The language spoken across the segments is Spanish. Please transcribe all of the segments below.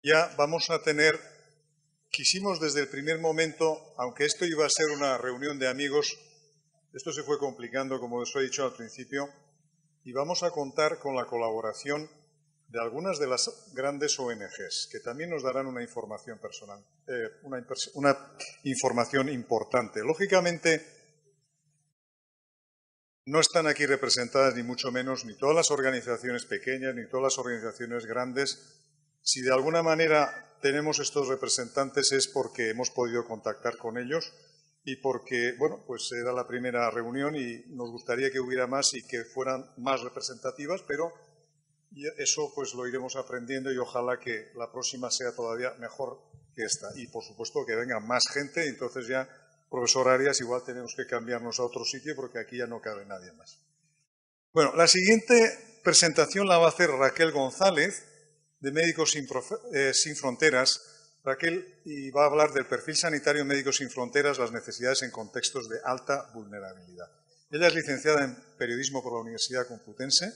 ya vamos a tener, quisimos desde el primer momento, aunque esto iba a ser una reunión de amigos, esto se fue complicando, como os he dicho al principio, y vamos a contar con la colaboración de algunas de las grandes ONGs, que también nos darán una información personal, una información importante. Lógicamente, no están aquí representadas ni mucho menos ni todas las organizaciones pequeñas ni todas las organizaciones grandes. Si de alguna manera tenemos estos representantes es porque hemos podido contactar con ellos y porque, bueno, pues era la primera reunión y nos gustaría que hubiera más y que fueran más representativas, pero eso pues lo iremos aprendiendo y ojalá que la próxima sea todavía mejor que esta. Y por supuesto que venga más gente y entonces ya, profesor Arias, igual tenemos que cambiarnos a otro sitio porque aquí ya no cabe nadie más. Bueno, la siguiente presentación la va a hacer Raquel González, de Médicos Sin Fronteras. Raquel y va a hablar del perfil sanitario Médicos Sin Fronteras, las necesidades en contextos de alta vulnerabilidad. Ella es licenciada en Periodismo por la Universidad Complutense,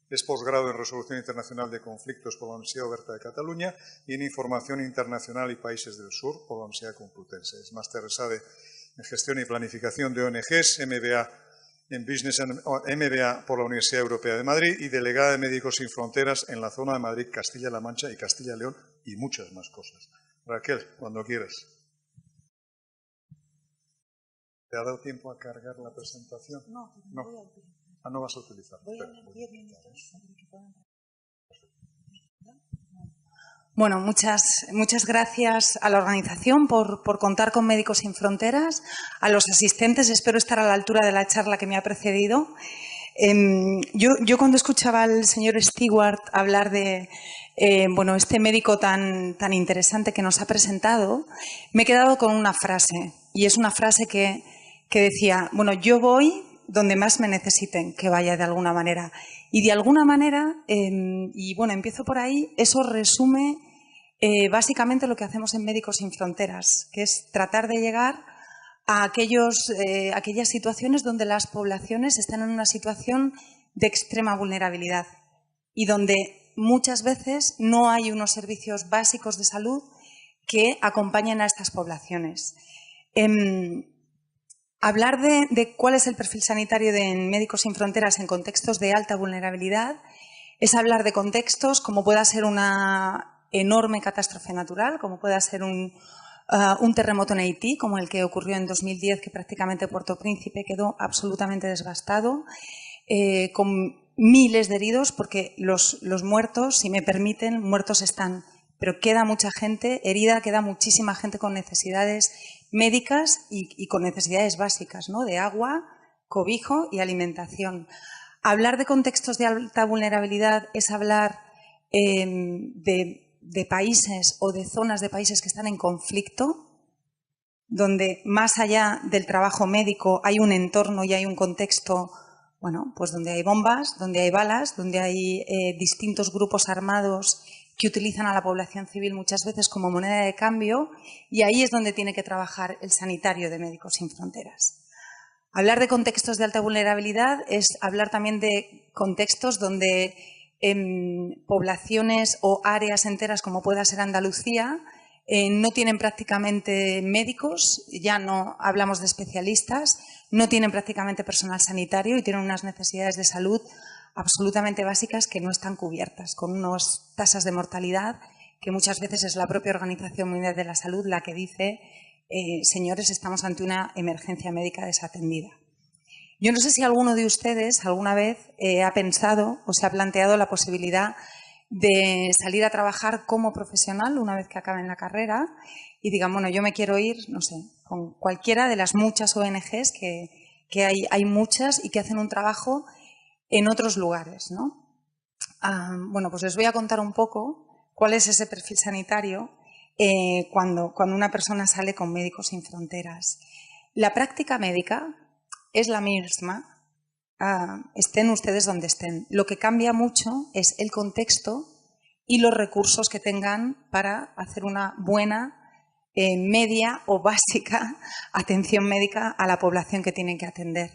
es posgrado en Resolución Internacional de Conflictos por la Universidad Oberta de Cataluña y en Información Internacional y Países del Sur por la Universidad Complutense. Es máster ESADE en Gestión y Planificación de ONGs, MBA en Business MBA por la Universidad Europea de Madrid y delegada de Médicos Sin Fronteras en la zona de Madrid, Castilla-La Mancha y Castilla-León y muchas más cosas. Raquel, cuando quieras. ¿Te ha dado tiempo a cargar la presentación? No. No vas a utilizar. Bueno, muchas gracias a la organización por contar con Médicos Sin Fronteras, a los asistentes, espero estar a la altura de la charla que me ha precedido. Yo cuando escuchaba al señor Stewart hablar de este médico tan interesante que nos ha presentado, me he quedado con una frase, y es una frase que decía, bueno, yo voy donde más me necesiten que vaya de alguna manera. Y de alguna manera, empiezo por ahí, eso resume básicamente lo que hacemos en Médicos Sin Fronteras, que es tratar de llegar a aquellas situaciones donde las poblaciones están en una situación de extrema vulnerabilidad y donde muchas veces no hay unos servicios básicos de salud que acompañen a estas poblaciones. Hablar de cuál es el perfil sanitario de Médicos Sin Fronteras en contextos de alta vulnerabilidad es hablar de contextos como pueda ser una enorme catástrofe natural, como pueda ser un terremoto en Haití, como el que ocurrió en 2010, que prácticamente Puerto Príncipe quedó absolutamente devastado, con miles de heridos, porque los muertos, si me permiten, muertos están, pero queda mucha gente herida, queda muchísima gente con necesidades médicas y con necesidades básicas, ¿no? De agua, cobijo y alimentación. Hablar de contextos de alta vulnerabilidad es hablar de países o de zonas de países que están en conflicto, donde más allá del trabajo médico hay un entorno y hay un contexto, bueno, pues donde hay bombas, donde hay balas, donde hay distintos grupos armados que utilizan a la población civil muchas veces como moneda de cambio, y ahí es donde tiene que trabajar el sanitario de Médicos Sin Fronteras. Hablar de contextos de alta vulnerabilidad es hablar también de contextos donde poblaciones o áreas enteras, como pueda ser Andalucía, no tienen prácticamente médicos, ya no hablamos de especialistas, no tienen prácticamente personal sanitario y tienen unas necesidades de salud absolutamente básicas que no están cubiertas, con unas tasas de mortalidad que muchas veces es la propia Organización Mundial de la Salud la que dice señores, estamos ante una emergencia médica desatendida. Yo no sé si alguno de ustedes alguna vez ha pensado o se ha planteado la posibilidad de salir a trabajar como profesional una vez que acaben la carrera y digan, bueno, yo me quiero ir, no sé, con cualquiera de las muchas ONGs que hay muchas y que hacen un trabajo en otros lugares, ¿no? Bueno, pues les voy a contar un poco cuál es ese perfil sanitario cuando una persona sale con Médicos Sin Fronteras. La práctica médica es la misma, estén ustedes donde estén. Lo que cambia mucho es el contexto y los recursos que tengan para hacer una buena, media o básica atención médica a la población que tienen que atender.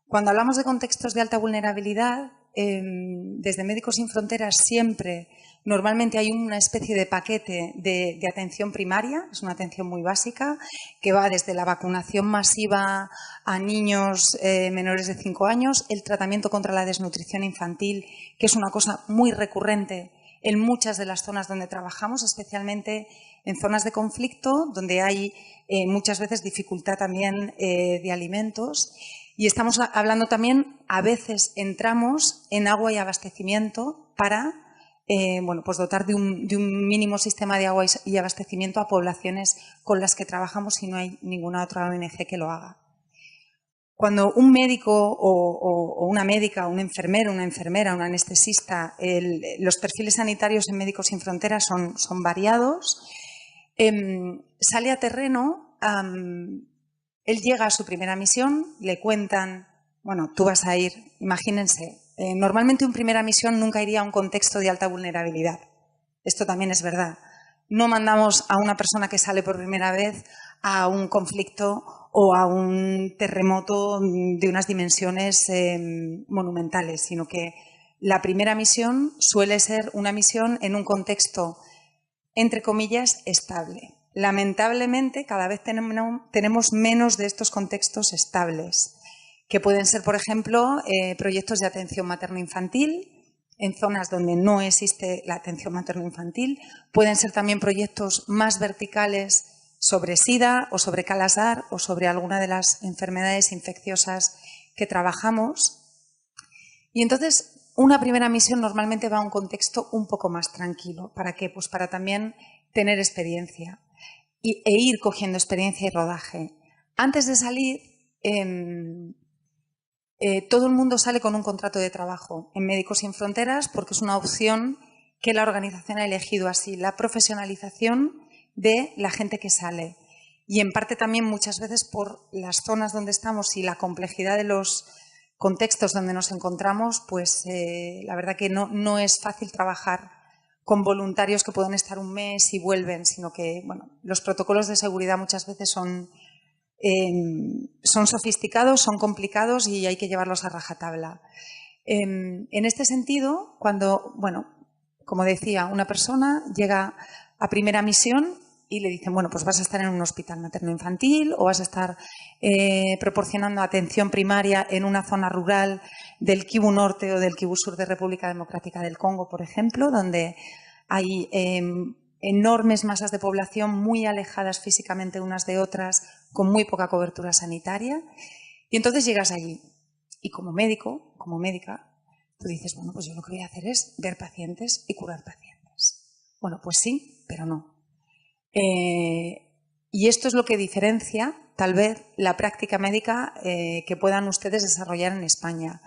Cuando hablamos de contextos de alta vulnerabilidad, desde Médicos Sin Fronteras siempre, normalmente hay una especie de paquete de atención primaria, es una atención muy básica, que va desde la vacunación masiva a niños menores de 5 años, el tratamiento contra la desnutrición infantil, que es una cosa muy recurrente en muchas de las zonas donde trabajamos, especialmente en zonas de conflicto, donde hay muchas veces dificultad también de alimentos. Y estamos hablando también, a veces entramos en agua y abastecimiento para pues dotar de un mínimo sistema de agua y abastecimiento a poblaciones con las que trabajamos y no hay ninguna otra ONG que lo haga. Cuando un médico o una médica, un enfermero, una enfermera, un anestesista, los perfiles sanitarios en Médicos Sin Fronteras son variados, sale a terreno, él llega a su primera misión, le cuentan, bueno, tú vas a ir, imagínense, normalmente una primera misión nunca iría a un contexto de alta vulnerabilidad. Esto también es verdad. No mandamos a una persona que sale por primera vez a un conflicto o a un terremoto de unas dimensiones monumentales, sino que la primera misión suele ser una misión en un contexto, entre comillas, estable. Lamentablemente, cada vez tenemos menos de estos contextos estables, que pueden ser, por ejemplo, proyectos de atención materno-infantil, en zonas donde no existe la atención materno-infantil. Pueden ser también proyectos más verticales sobre SIDA o sobre Kala-Azar o sobre alguna de las enfermedades infecciosas que trabajamos. Y entonces, una primera misión normalmente va a un contexto un poco más tranquilo. ¿Para qué? Pues para también tener experiencia e ir cogiendo experiencia y rodaje. Antes de salir, todo el mundo sale con un contrato de trabajo en Médicos Sin Fronteras porque es una opción que la organización ha elegido así, la profesionalización de la gente que sale. Y en parte también muchas veces por las zonas donde estamos y la complejidad de los contextos donde nos encontramos, pues la verdad que no es fácil trabajar con voluntarios que pueden estar un mes y vuelven, sino que bueno, los protocolos de seguridad muchas veces son sofisticados, son complicados y hay que llevarlos a rajatabla. En este sentido, cuando, bueno, como decía, una persona llega a primera misión y le dicen, bueno, pues vas a estar en un hospital materno-infantil o vas a estar proporcionando atención primaria en una zona rural del Kivu Norte o del Kivu Sur de República Democrática del Congo, por ejemplo, donde hay enormes masas de población muy alejadas físicamente unas de otras, con muy poca cobertura sanitaria. Y entonces llegas allí y como médico, como médica, tú dices, bueno, pues yo lo que voy a hacer es ver pacientes y curar pacientes. Bueno, pues sí, pero no. Y esto es lo que diferencia, tal vez, la práctica médica que puedan ustedes desarrollar en España.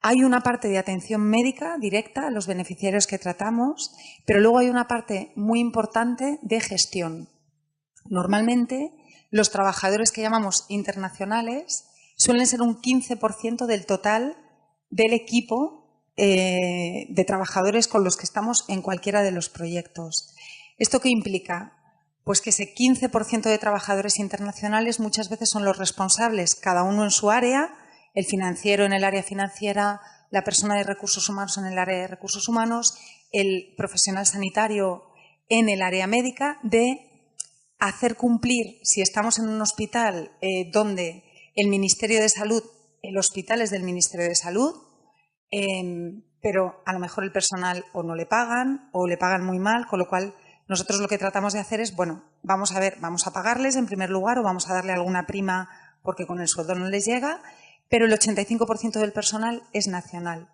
Hay una parte de atención médica directa a los beneficiarios que tratamos, pero luego hay una parte muy importante de gestión. Normalmente, los trabajadores que llamamos internacionales suelen ser un 15% del total del equipo de trabajadores con los que estamos en cualquiera de los proyectos. ¿Esto qué implica? Pues que ese 15% de trabajadores internacionales muchas veces son los responsables, cada uno en su área, el financiero en el área financiera, la persona de recursos humanos en el área de recursos humanos, el profesional sanitario en el área médica, de hacer cumplir, si estamos en un hospital donde el Ministerio de Salud, el hospital es del Ministerio de Salud, pero a lo mejor el personal o no le pagan o le pagan muy mal, con lo cual nosotros lo que tratamos de hacer es, bueno, vamos a ver, vamos a pagarles en primer lugar o vamos a darle alguna prima porque con el sueldo no les llega, pero el 85% del personal es nacional.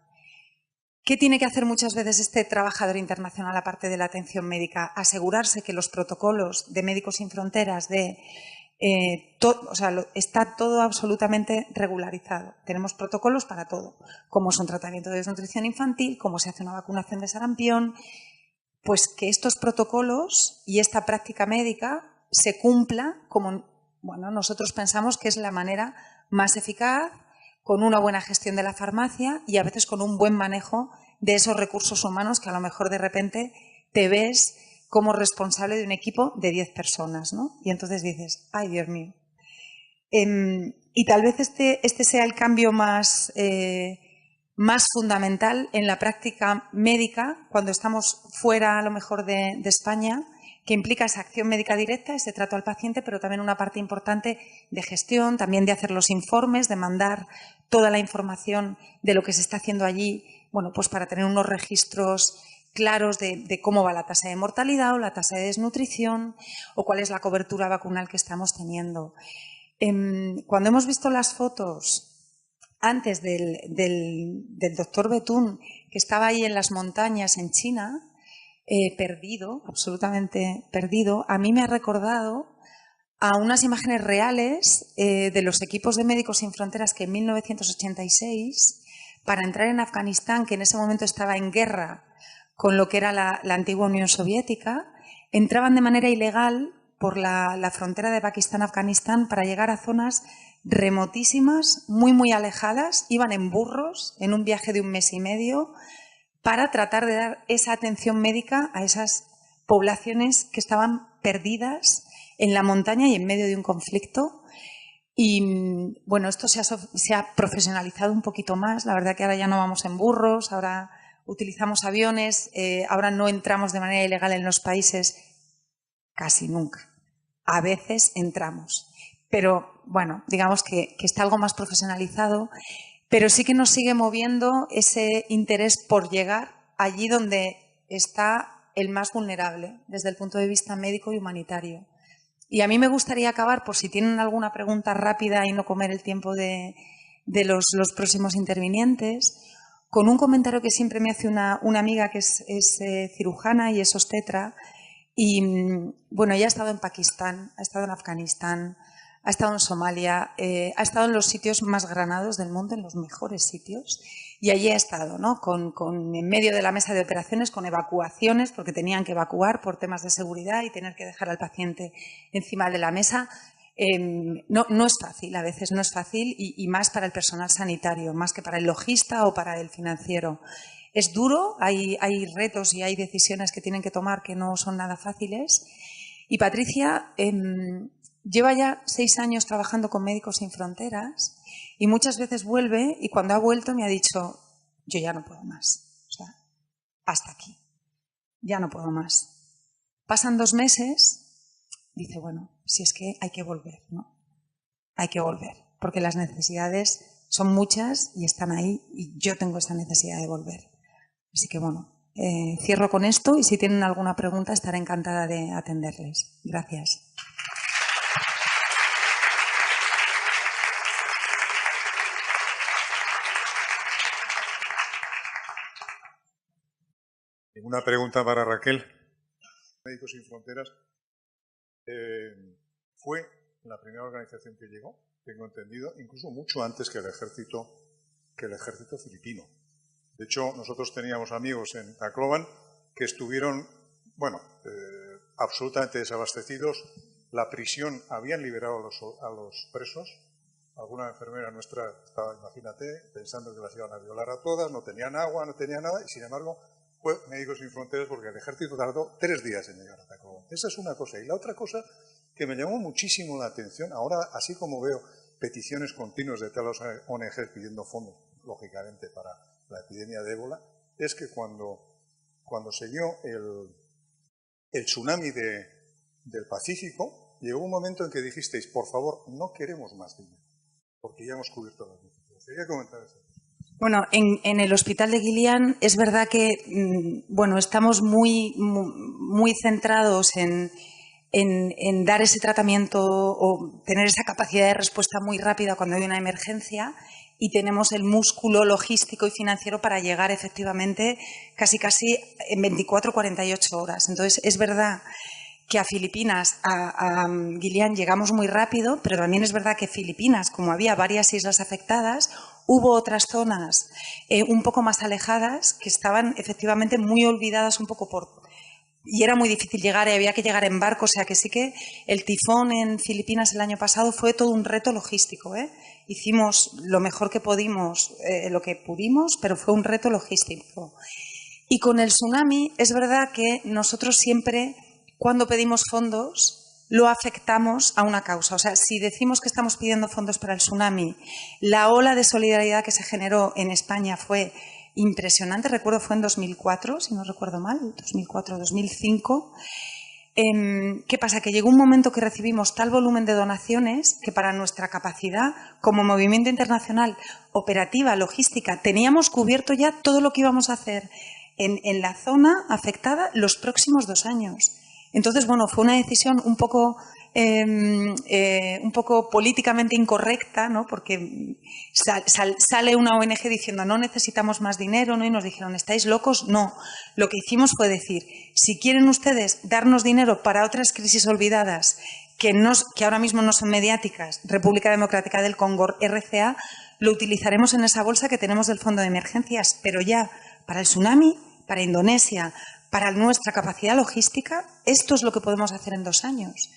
¿Qué tiene que hacer muchas veces este trabajador internacional aparte de la atención médica? Asegurarse que los protocolos de Médicos Sin Fronteras, está todo absolutamente regularizado. Tenemos protocolos para todo, como es un tratamiento de desnutrición infantil, cómo se hace una vacunación de sarampión. Pues que estos protocolos y esta práctica médica se cumpla como, bueno, nosotros pensamos que es la manera más eficaz, con una buena gestión de la farmacia y a veces con un buen manejo de esos recursos humanos que a lo mejor de repente te ves como responsable de un equipo de 10 personas, ¿no? Y entonces dices, ay, Dios mío. Y tal vez este sea el cambio más más fundamental en la práctica médica cuando estamos fuera a lo mejor de España, que implica esa acción médica directa, ese trato al paciente, pero también una parte importante de gestión, también de hacer los informes, de mandar toda la información de lo que se está haciendo allí, bueno, pues para tener unos registros claros de cómo va la tasa de mortalidad o la tasa de desnutrición o cuál es la cobertura vacunal que estamos teniendo. Cuando hemos visto las fotos antes del doctor Betún, que estaba ahí en las montañas en China, perdido, absolutamente perdido, a mí me ha recordado a unas imágenes reales de los equipos de Médicos Sin Fronteras que en 1986, para entrar en Afganistán, que en ese momento estaba en guerra con lo que era la antigua Unión Soviética, entraban de manera ilegal por la frontera de Pakistán-Afganistán para llegar a zonas remotísimas, muy alejadas, iban en burros en un viaje de 1 mes y medio para tratar de dar esa atención médica a esas poblaciones que estaban perdidas en la montaña y en medio de un conflicto. Y bueno, esto se ha profesionalizado un poquito más. La verdad que ahora ya no vamos en burros, ahora utilizamos aviones, ahora no entramos de manera ilegal en los países casi nunca. A veces entramos. Pero bueno, digamos que está algo más profesionalizado, pero sí que nos sigue moviendo ese interés por llegar allí donde está el más vulnerable desde el punto de vista médico y humanitario. Y a mí me gustaría acabar, por si tienen alguna pregunta rápida y no comer el tiempo de los próximos intervinientes, con un comentario que siempre me hace una amiga que es cirujana y es obstetra. Y bueno, ella ha estado en Pakistán, ha estado en Afganistán, ha estado en Somalia, ha estado en los sitios más granados del mundo, en los mejores sitios. Y allí ha estado, ¿no? En medio de la mesa de operaciones, con evacuaciones, porque tenían que evacuar por temas de seguridad y tener que dejar al paciente encima de la mesa. No es fácil, a veces no es fácil, y más para el personal sanitario, más que para el logista o para el financiero. Es duro, hay retos y hay decisiones que tienen que tomar que no son nada fáciles. Y Patricia lleva ya 6 años trabajando con Médicos Sin Fronteras y muchas veces vuelve y cuando ha vuelto me ha dicho, yo ya no puedo más, o sea, hasta aquí, ya no puedo más. Pasan 2 meses, dice, bueno, si es que hay que volver, ¿no? Hay que volver, porque las necesidades son muchas y están ahí y yo tengo esa necesidad de volver. Así que bueno, cierro con esto y si tienen alguna pregunta estaré encantada de atenderles. Gracias. Una pregunta para Raquel. Médicos Sin Fronteras fue la primera organización que llegó, tengo entendido, incluso mucho antes que el ejército filipino. De hecho, nosotros teníamos amigos en Tacloban que estuvieron, bueno, absolutamente desabastecidos. La prisión, habían liberado a los presos. Alguna enfermera nuestra estaba, imagínate, pensando que las iban a violar a todas, no tenían agua, no tenían nada, y sin embargo fue Médicos Sin Fronteras porque el ejército tardó 3 días en llegar a Tacloban. Esa es una cosa. Y la otra cosa que me llamó muchísimo la atención, ahora así como veo peticiones continuas de todas las ONG pidiendo fondos, lógicamente, para la epidemia de ébola, es que cuando se dio el tsunami del Pacífico, llegó un momento en que dijisteis, por favor, no queremos más dinero, porque ya hemos cubierto las necesidades. Quería comentar eso. Bueno, en el Hospital de Guilián es verdad que bueno, estamos muy centrados en dar ese tratamiento o tener esa capacidad de respuesta muy rápida cuando hay una emergencia y tenemos el músculo logístico y financiero para llegar efectivamente casi en 24 o 48 horas. Entonces, es verdad que a Filipinas, a Guilián llegamos muy rápido, pero también es verdad que Filipinas, como había varias islas afectadas, hubo otras zonas un poco más alejadas que estaban efectivamente muy olvidadas un poco y era muy difícil llegar y había que llegar en barco, o sea que sí que el tifón en Filipinas el año pasado fue todo un reto logístico, Hicimos lo mejor que pudimos, pero fue un reto logístico. Y con el tsunami es verdad que nosotros siempre, cuando pedimos fondos, lo afectamos a una causa. O sea, si decimos que estamos pidiendo fondos para el tsunami, la ola de solidaridad que se generó en España fue impresionante. Recuerdo fue en 2004, si no recuerdo mal, 2004-2005. ¿Qué pasa? Que llegó un momento que recibimos tal volumen de donaciones que para nuestra capacidad como movimiento internacional operativa, logística, teníamos cubierto ya todo lo que íbamos a hacer en la zona afectada los próximos 2 años. Entonces, bueno, fue una decisión un poco políticamente incorrecta, ¿no? Porque sale una ONG diciendo no necesitamos más dinero, ¿no? Y nos dijeron, ¿estáis locos? No. Lo que hicimos fue decir, si quieren ustedes darnos dinero para otras crisis olvidadas que ahora mismo no son mediáticas, República Democrática del Congo, RCA, lo utilizaremos en esa bolsa que tenemos del Fondo de Emergencias, pero ya para el tsunami, para Indonesia, para nuestra capacidad logística, esto es lo que podemos hacer en 2 años.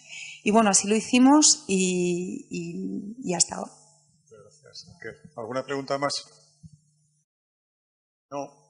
Y bueno, así lo hicimos y hasta ahora. Muchas gracias. ¿Alguna pregunta más? No.